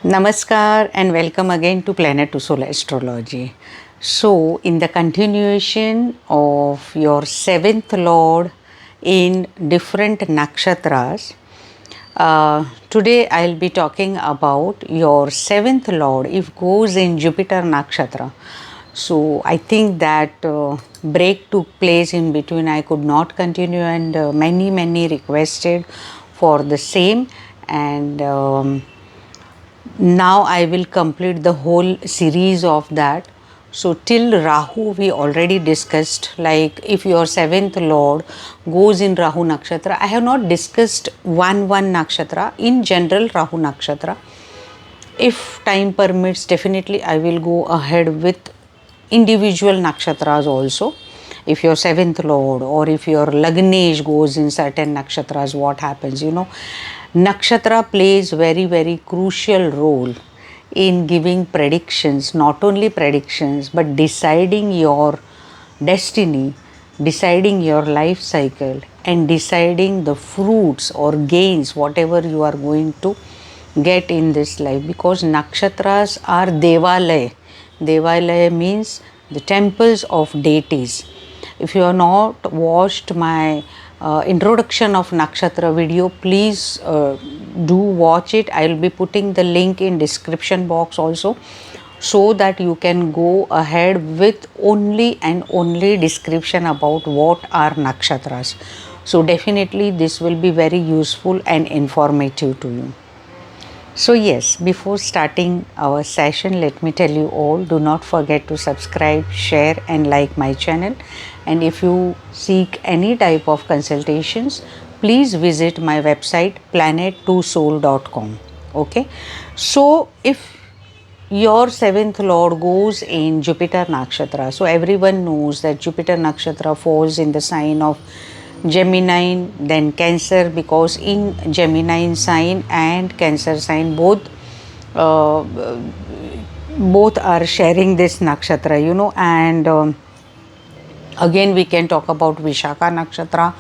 Namaskar and welcome again to Planet to Soul Astrology. So, in the continuation of your seventh lord in different nakshatras, today I'll be talking about your seventh lord if goes in Jupiter nakshatra. So, I think that break took place in between. I could not continue, and many requested for the same. And now I will complete the whole series of that. So till Rahu we already discussed, like if your seventh lord goes in Rahu nakshatra. I have not discussed one nakshatra, in general Rahu nakshatra. If time permits, definitely I will go ahead with individual nakshatras also. If your seventh lord or if your Lagnesh goes in certain nakshatras, what happens? Nakshatra plays very crucial role in giving predictions, not only predictions, but deciding your destiny, deciding your life cycle, and deciding the fruits or gains, whatever you are going to get in this life. Because nakshatras are devalaya. Devalaya means the temples of deities. If you have not watched my introduction of nakshatra video, please do watch it. I will be putting the link in description box also, so that you can go ahead with only and only description about what are nakshatras. So definitely this will be very useful and informative to you. So yes, before starting our session, let me tell you all, do not forget to subscribe, share and like my channel. And if you seek any type of consultations, please visit my website planet2soul.com. Okay. So if your seventh lord goes in Jupiter nakshatra, so everyone knows that Jupiter nakshatra falls in the sign of Gemini, then Cancer, because in Gemini sign and Cancer sign uh, both are sharing this nakshatra, and again we can talk about Vishakha nakshatra.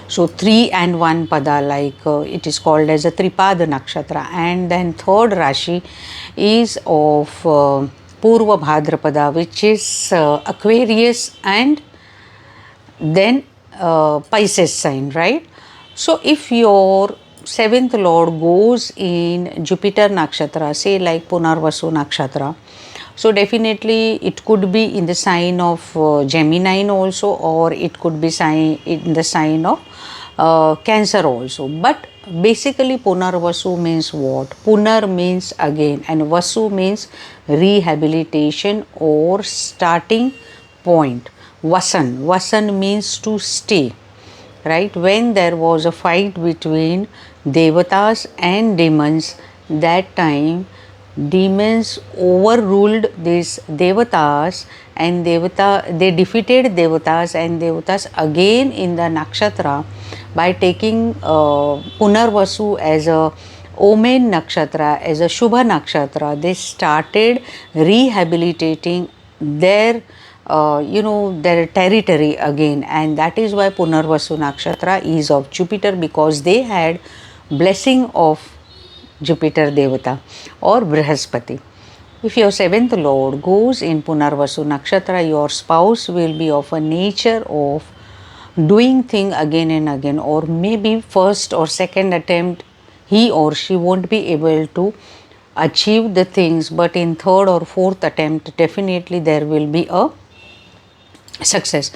So 3 and 1 pada, like it is called as a Tripada nakshatra, and then third Rashi is of Purva Bhadrapada, which is Aquarius, and then Pisces sign, right? So if your seventh lord goes in Jupiter nakshatra, say like Punarvasu nakshatra, so definitely it could be in the sign of Gemini also, or it could be in the sign of Cancer also. But basically Punarvasu means what? Punar means again, and Vasu means rehabilitation or starting point. Vasan means to stay, right? When there was a fight between devatas and demons, that time demons overruled these devatas, and they defeated devatas, and devatas again in the nakshatra, by taking Punarvasu as a Omen nakshatra, as a Shubha nakshatra, they started rehabilitating their their territory again. And that is why Punarvasu nakshatra is of Jupiter, because they had blessing of Jupiter Devata or Brihaspati. If your seventh lord goes in Punarvasu nakshatra, your spouse will be of a nature of doing thing again and again, or maybe first or second attempt he or she won't be able to achieve the things, but in third or fourth attempt definitely there will be a success.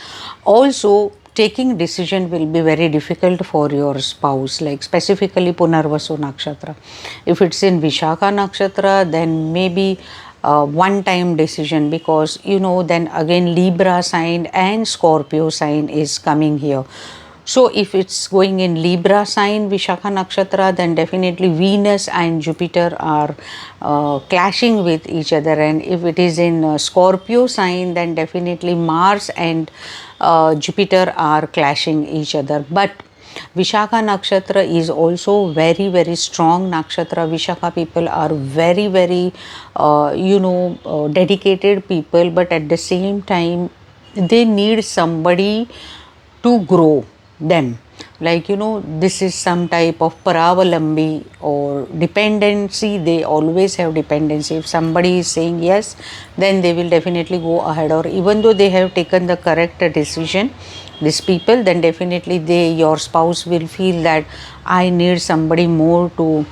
Also, taking decision will be very difficult for your spouse, like specifically Punarvasu nakshatra. If it's in Vishakha nakshatra, then maybe one time decision, because then again Libra sign and Scorpio sign is coming here. So if it's going in Libra sign, Vishakha nakshatra, then definitely Venus and Jupiter are clashing with each other. And if it is in Scorpio sign, then definitely Mars and Jupiter are clashing each other. But Vishakha nakshatra is also very strong nakshatra. Vishakha people are very dedicated people, but at the same time they need somebody to grow them. like this is some type of paravalambi or dependency. They always have dependency. If somebody is saying yes, then they will definitely go ahead, or even though they have taken the correct decision, these people, then definitely your spouse will feel that I need somebody more to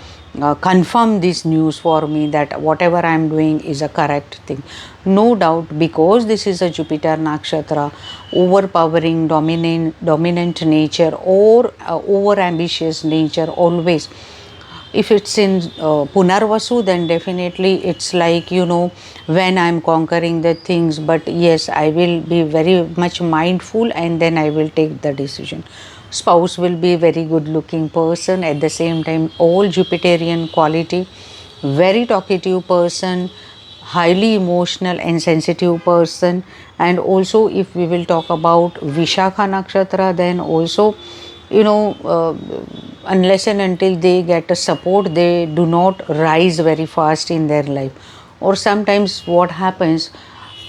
confirm this news for me, that whatever I am doing is a correct thing. No doubt, because this is a Jupiter nakshatra, overpowering, dominant nature, or over ambitious nature always. If it's in Punarvasu, then definitely it's like, when I'm conquering the things, but yes, I will be very much mindful and then I will take the decision. Spouse will be a very good looking person, at the same time all Jupiterian quality, very talkative person, highly emotional and sensitive person. And also if we will talk about Vishakha nakshatra, then also, unless and until they get a support, they do not rise very fast in their life. Or sometimes what happens,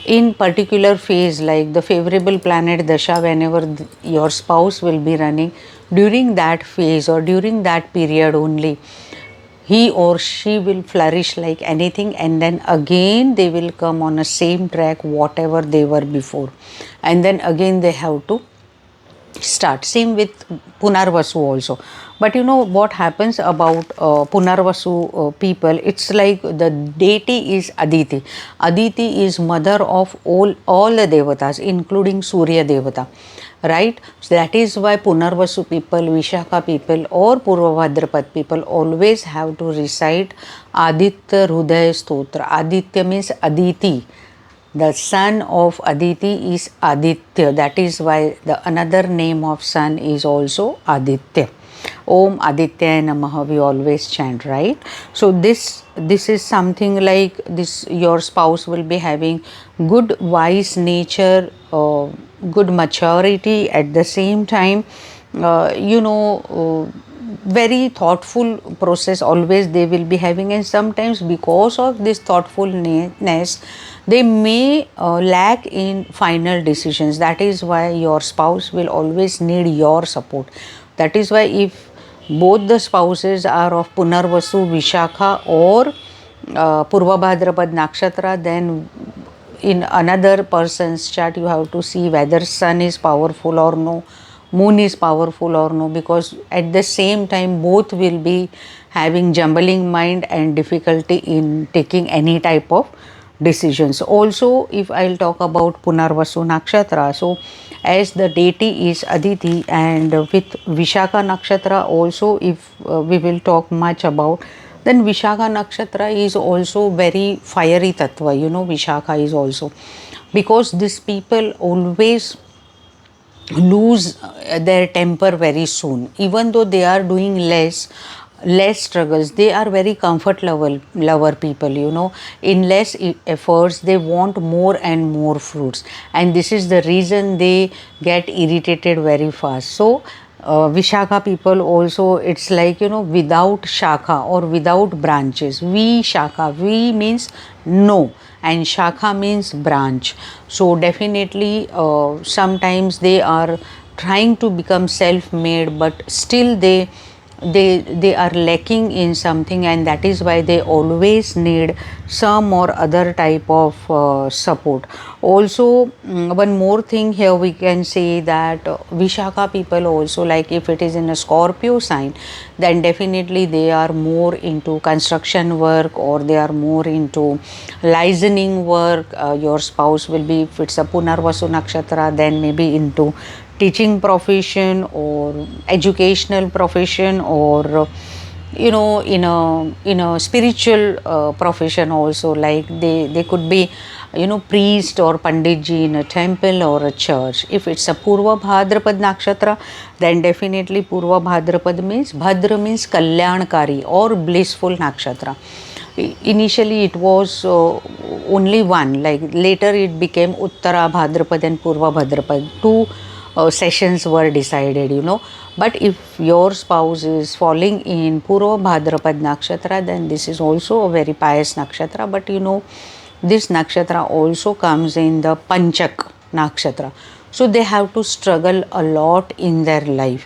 in particular phase, like the favorable planet dasha, whenever your spouse will be running, during that phase or during that period only, he or she will flourish like anything, and then again they will come on a same track whatever they were before, and then again they have to start. Same with Punarvasu also. But what happens about Punarvasu people, it's like the deity is Aditi. Aditi is mother of all the devatas, including Surya Devata. Right? So that is why Punarvasu people, Vishakha people, or Purvabhadrapad people always have to recite Aditya Hrudaya Stotra. Aditya means Aditi. The son of Aditi is Aditya. That is why the another name of sun is also Aditya. Om Aditya Namaha, we always chant, right? So this is something like this. Your spouse will be having good wise nature, good maturity, at the same time, very thoughtful process always they will be having. And sometimes because of this thoughtfulness, they may lack in final decisions. That is why your spouse will always need your support. That is why if both the spouses are of Punarvasu, Vishakha, or Purvabhadrapad nakshatra, then in another person's chart you have to see whether sun is powerful or no, moon is powerful or no, because at the same time both will be having jumbling mind and difficulty in taking any type of decisions. Also, if I'll talk about Punarvasu nakshatra, so as the deity is Aditi, and with Vishakha nakshatra also, if we will talk much about, then Vishakha nakshatra is also very fiery tattva. Vishakha is also, because these people always lose their temper very soon, even though they are doing less struggles. They are very comfort lover people. In less efforts they want more and more fruits, and this is the reason they get irritated very fast. So Vishakha people also, it's like, without shakha or without branches. Vi means no, and shakha means branch. So definitely sometimes they are trying to become self-made, but still they are lacking in something, and that is why they always need some or other type of support. Also, one more thing here we can say that Vishakha people also, like if it is in a Scorpio sign, then definitely they are more into construction work, or they are more into licensing work. Your spouse will be, if it's a Punarvasu nakshatra, then maybe into teaching profession or educational profession, or in a spiritual profession also, like they could be priest or panditji in a temple or a church. If it's a Purva Bhadrapad nakshatra, then definitely Purva Bhadrapad means, Bhadra means kalyankari or blissful nakshatra. Initially it was only one, like later it became Uttara Bhadrapad and Purva Bhadrapad. Two sessions were decided. But if your spouse is falling in Purva Bhadrapad nakshatra, then this is also a very pious nakshatra. But this nakshatra also comes in the Panchak nakshatra. So they have to struggle a lot in their life.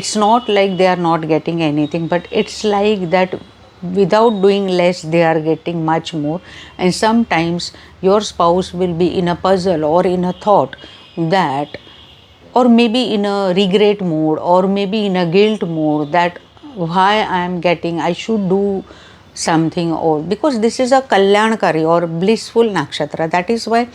It's not like they are not getting anything, but it's like that without doing less they are getting much more. And sometimes your spouse will be in a puzzle or in a thought that, or maybe in a regret mode, or maybe in a guilt mode, that why I am getting, I should do something, or because this is a kalyankari or blissful nakshatra, that is why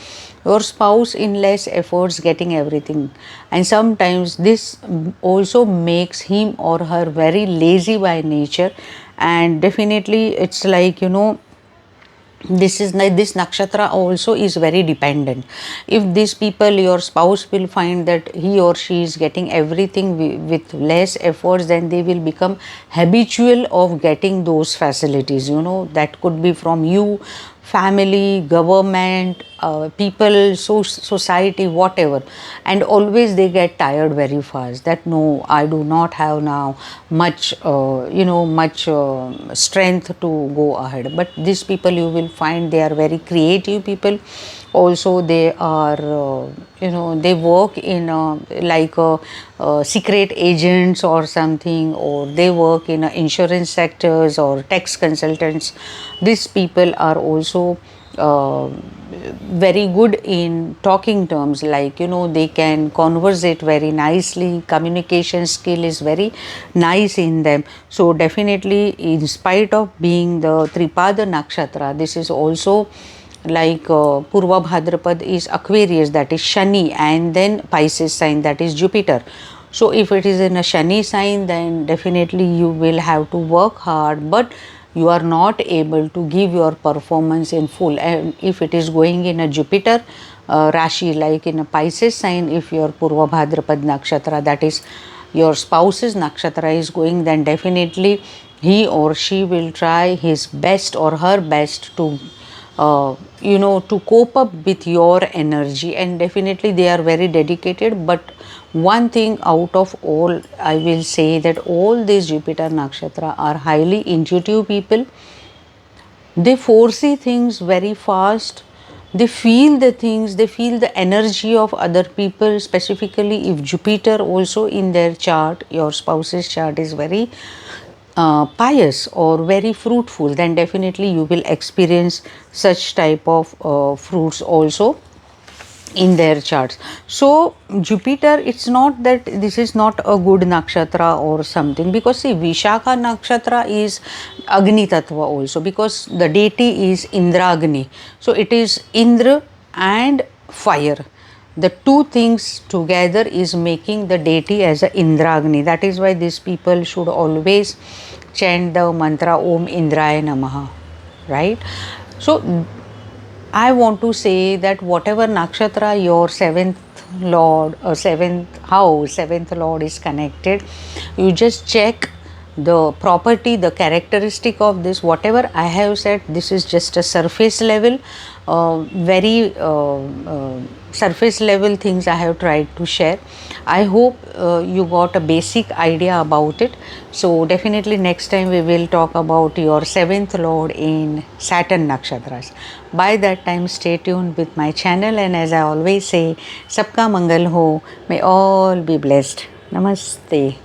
your spouse in less efforts getting everything. And sometimes this also makes him or her very lazy by nature. And definitely it's like, this is like, this nakshatra also is very dependent. If these people, your spouse will find that he or she is getting everything with less efforts, then they will become habitual of getting those facilities, that could be from you, family, government, people, society, whatever. And always they get tired very fast, that no, I do not have now much much strength to go ahead. But these people, you will find they are very creative people. Also they are they work in like secret agents or something, or they work in insurance sectors or tax consultants. These people are also very good in talking terms, like they can conversate very nicely, communication skill is very nice in them. So definitely, in spite of being the Tripada nakshatra, this is also like Purva Bhadrapad is Aquarius, that is Shani, and then Pisces sign, that is Jupiter. So if it is in a Shani sign, then definitely you will have to work hard, but you are not able to give your performance in full. And if it is going in a Jupiter Rashi, like in a Pisces sign, if your Purva Bhadrapad nakshatra, that is your spouse's nakshatra is going, then definitely he or she will try his best or her best to to cope up with your energy. And definitely they are very dedicated. But one thing out of all, I will say that all these Jupiter nakshatra are highly intuitive people. They foresee things very fast. They feel the things, they feel the energy of other people. Specifically, if Jupiter also in their chart, your spouse's chart is very pious or very fruitful, then definitely you will experience such type of fruits also in their charts. So Jupiter, it's not that this is not a good nakshatra or something, because see, Vishakha nakshatra is Agni Tattva also, because the deity is Indragni. So it is Indra and fire. The two things together is making the deity as a Indragni. That is why these people should always chant the mantra Om Indraya Namaha, right? So I want to say that whatever nakshatra your seventh lord or seventh house, seventh lord is connected, you just check the property, the characteristic of this. Whatever I have said, this is just a surface level, very surface level things I have tried to share. I hope you got a basic idea about it. So definitely next time we will talk about your seventh lord in Saturn nakshatras. By that time, stay tuned with my channel, and as I always say, Sabka Mangal Ho, may all be blessed. Namaste.